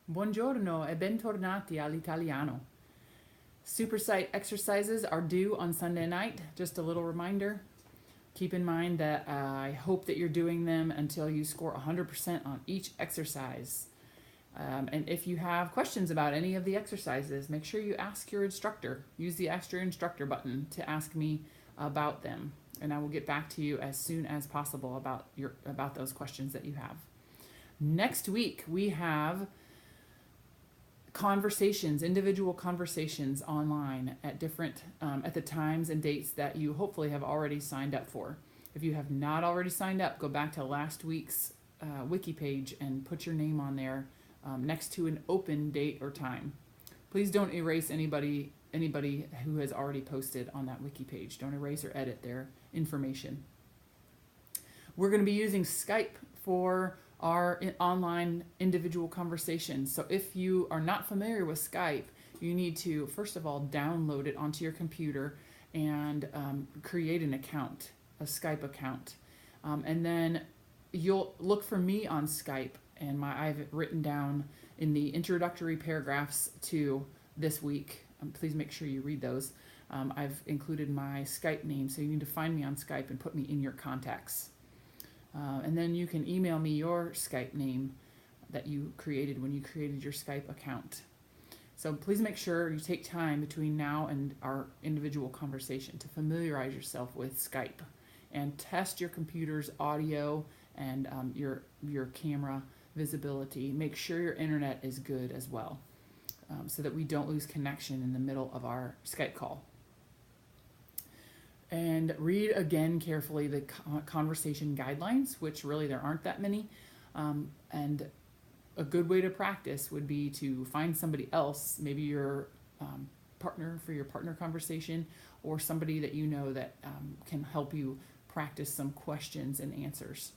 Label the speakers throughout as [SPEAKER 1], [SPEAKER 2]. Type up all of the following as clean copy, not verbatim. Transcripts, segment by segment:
[SPEAKER 1] Buongiorno e bentornati all'italiano. Supersite exercises are due on Sunday night. Just a little reminder. Keep in mind that I hope that you're doing them until you score 100% on each exercise. And if you have questions about any of the exercises, make sure you ask your instructor. Use the Ask Your Instructor button to ask me about them, and I will get back to you as soon as possible about those questions that you have. Next week we have conversations, individual conversations online at different at the times and dates that you hopefully have already signed up for. If you have not already signed up, go back to last week's wiki page and put your name on there next to an open date or time. Please don't erase anybody who has already posted on that wiki page. Don't erase or edit their information. We're going to be using Skype for our online individual conversations. So if you are not familiar with Skype, you need to, first of all, download it onto your computer and create an account, a Skype account. And then you'll look for me on Skype, and I've written down in the introductory paragraphs to this week. Please make sure you read those. I've included my Skype name, so you need to find me on Skype and put me in your contacts. And then you can email me your Skype name that you created when you created your Skype account. So please make sure you take time between now and our individual conversation to familiarize yourself with Skype and test your computer's audio and your camera visibility. Make sure your internet is good as well, so that we don't lose connection in the middle of our Skype call. And read again carefully the conversation guidelines, which really there aren't that many. And a good way to practice would be to find somebody else, maybe your partner for your partner conversation, or somebody that you know that can help you practice some questions and answers.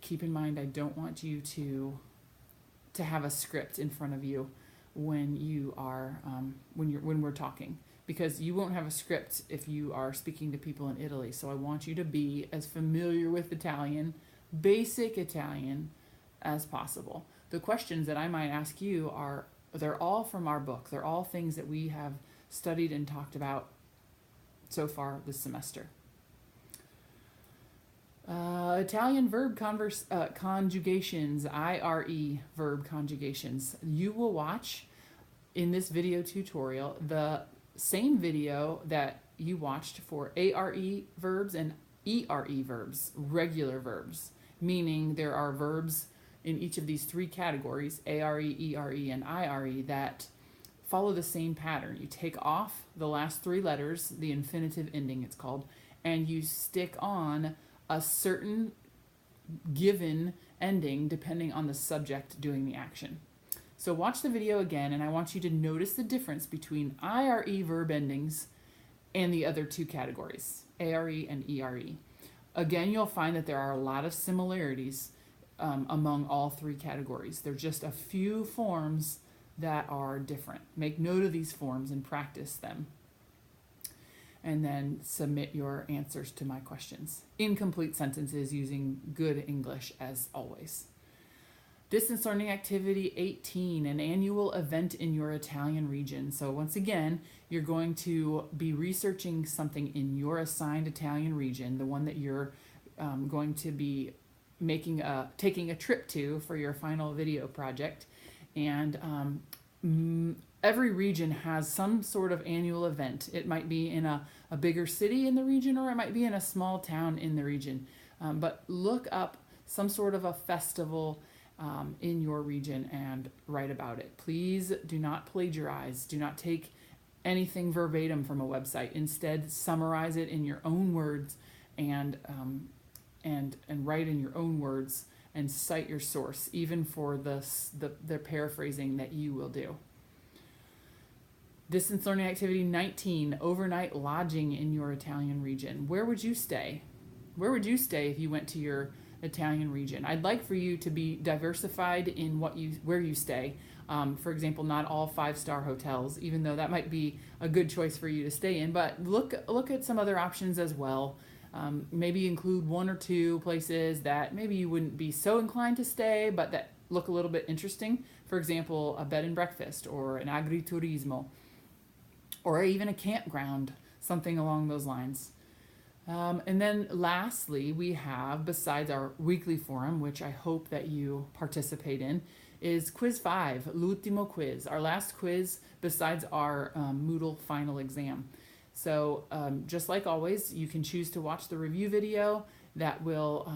[SPEAKER 1] Keep in mind, I don't want you to have a script in front of you when you are when we're talking, because you won't have a script if you are speaking to people in Italy. So I want you to be as familiar with Italian, basic Italian, as possible. The questions that I might ask you they're all from our book. They're all things that we have studied and talked about so far this semester. Italian verb conjugations, IRE verb conjugations. You will watch in this video tutorial the same video that you watched for ARE verbs and ERE verbs, regular verbs, meaning there are verbs in each of these three categories, ARE, ERE, and IRE, that follow the same pattern. You take off the last three letters, the infinitive ending it's called, and you stick on a certain given ending depending on the subject doing the action. So watch the video again, and I want you to notice the difference between IRE verb endings and the other two categories, ARE and ERE. Again, you'll find that there are a lot of similarities among all three categories. There are just a few forms that are different. Make note of these forms and practice them. And then submit your answers to my questions. Incomplete sentences using good English as always. Distance Learning Activity 18, an annual event in your Italian region. So once again, you're going to be researching something in your assigned Italian region, the one that you're going to be taking a trip to for your final video project. And every region has some sort of annual event. It might be in a bigger city in the region, or it might be in a small town in the region. But look up some sort of a festival in your region and write about it. Please do not plagiarize. Do not take anything verbatim from a website. Instead, summarize it in your own words and write in your own words and cite your source, even for the paraphrasing that you will do. Distance Learning Activity 19, overnight lodging in your Italian region. Where would you stay? Where would you stay if you went to your Italian region? I'd like for you to be diversified in where you stay. For example, not all 5-star hotels, even though that might be a good choice for you to stay in, but look at some other options as well. Maybe include one or two places that maybe you wouldn't be so inclined to stay, but that look a little bit interesting. For example, a bed and breakfast or an agriturismo or even a campground, something along those lines. And then lastly, we have, besides our weekly forum, which I hope that you participate in, is quiz 5, l'ultimo quiz, our last quiz besides our Moodle final exam. So just like always, you can choose to watch the review video that will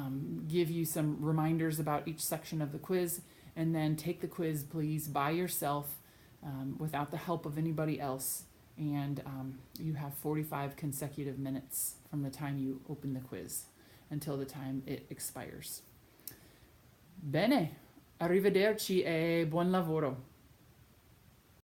[SPEAKER 1] give you some reminders about each section of the quiz, and then take the quiz, please, by yourself without the help of anybody else. And you have 45 consecutive minutes from the time you open the quiz until the time it expires. Bene, arrivederci e buon lavoro.